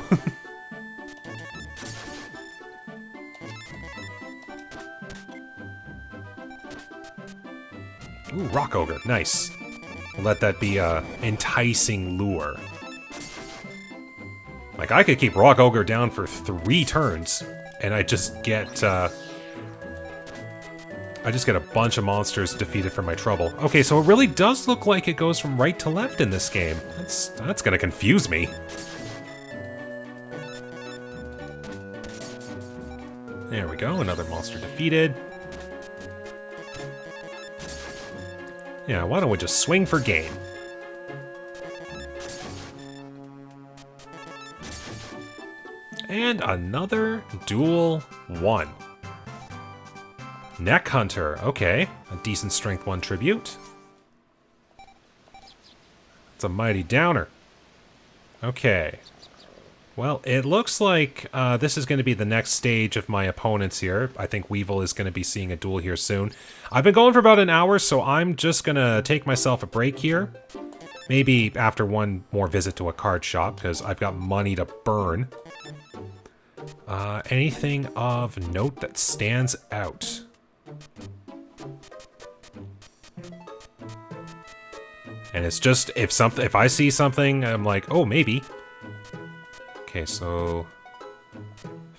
Ooh, Rock Ogre, nice. We'll let that be a enticing lure. Like, I could keep Rock Ogre down for 3 turns, and I just get I just get a bunch of monsters defeated for my trouble. Okay, so it really does look like it goes from right to left in this game. That's gonna confuse me. There we go, another monster defeated. Yeah, why don't we just swing for game? And another duel 1. Neck Hunter, okay. A decent strength 1 tribute. It's a mighty downer. Okay. Well, it looks like this is going to be the next stage of my opponents here. I think Weevil is going to be seeing a duel here soon. I've been going for about an hour, so I'm just going to take myself a break here. Maybe after one more visit to a card shop, because I've got money to burn. Anything of note that stands out? And it's just, if I see something, I'm like, oh, maybe. Okay, so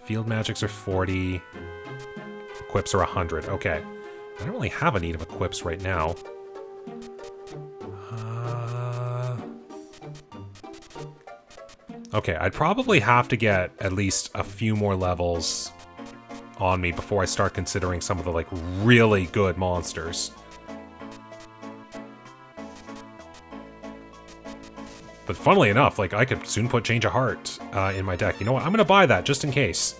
field magics are 40, equips are 100. Okay, I don't really have a need of equips right now. Okay, I'd probably have to get at least a few more levels on me before I start considering some of the, like, really good monsters. But funnily enough, like, I could soon put Change of Heart in my deck. You know what? I'm going to buy that just in case.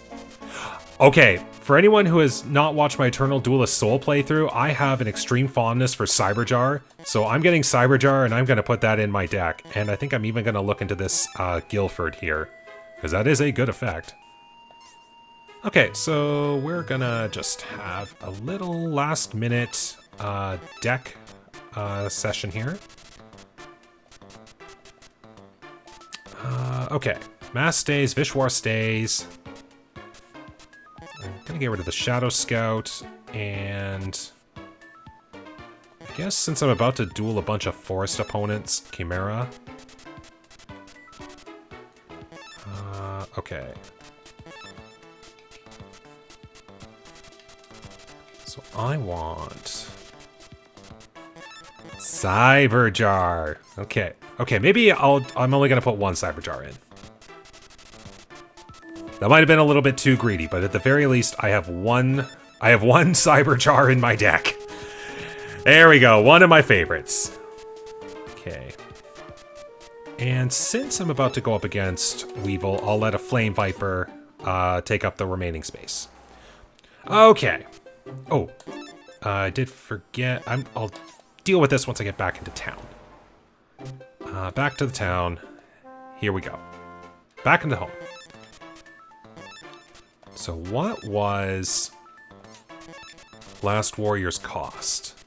Okay, for anyone who has not watched my Eternal Duelist Soul playthrough, I have an extreme fondness for Cyberjar. So I'm getting Cyberjar, and I'm going to put that in my deck. And I think I'm even going to look into this Guilford here, because that is a good effect. Okay, so we're going to just have a little last-minute deck session here. Okay, Mass stays, Vishwar stays. I'm gonna get rid of the Shadow Scout, and I guess since I'm about to duel a bunch of forest opponents, Chimera. Okay. So I want Cyberjar. Okay. Okay, maybe I'm only gonna put one Cyberjar in. That might have been a little bit too greedy, but at the very least, I have one Cyberjar in my deck. There we go, one of my favorites. Okay. And since I'm about to go up against Weevil, I'll let a Flame Viper take up the remaining space. Okay. Oh, I did forget. I'll deal with this once I get back into town. Back to the town. Here we go. Back into home. So what was Last Warrior's cost?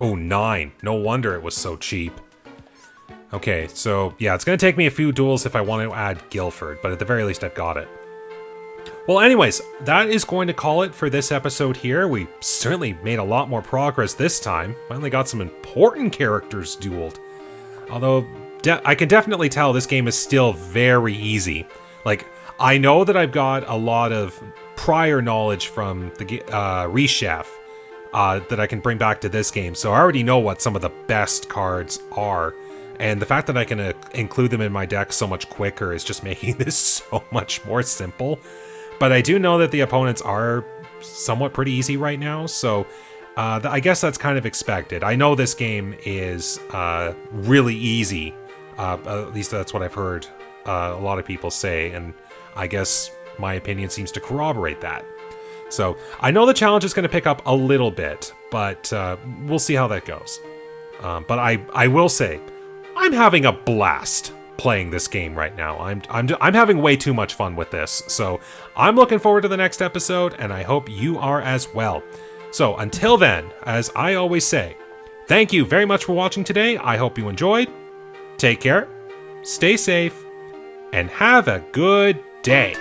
Oh, 9. No wonder it was so cheap. Okay, so yeah, it's going to take me a few duels if I want to add Guilford, but at the very least I've got it. Well, anyways, that is going to call it for this episode here. We certainly made a lot more progress this time. Finally got some important characters dueled. Although, I can definitely tell this game is still very easy. Like, I know that I've got a lot of prior knowledge from the Reshef that I can bring back to this game, so I already know what some of the best cards are. And the fact that I can include them in my deck so much quicker is just making this so much more simple. But I do know that the opponents are somewhat pretty easy right now, so I guess that's kind of expected. I know this game is really easy, at least that's what I've heard a lot of people say, and I guess my opinion seems to corroborate that. So I know the challenge is going to pick up a little bit, but we'll see how that goes. But I will say, I'm having a blast playing this game right now. I'm having way too much fun with this, so I'm looking forward to the next episode, and I hope you are as well. So until then, as I always say, thank you very much for watching today. I hope you enjoyed. Take care, stay safe, and have a good day.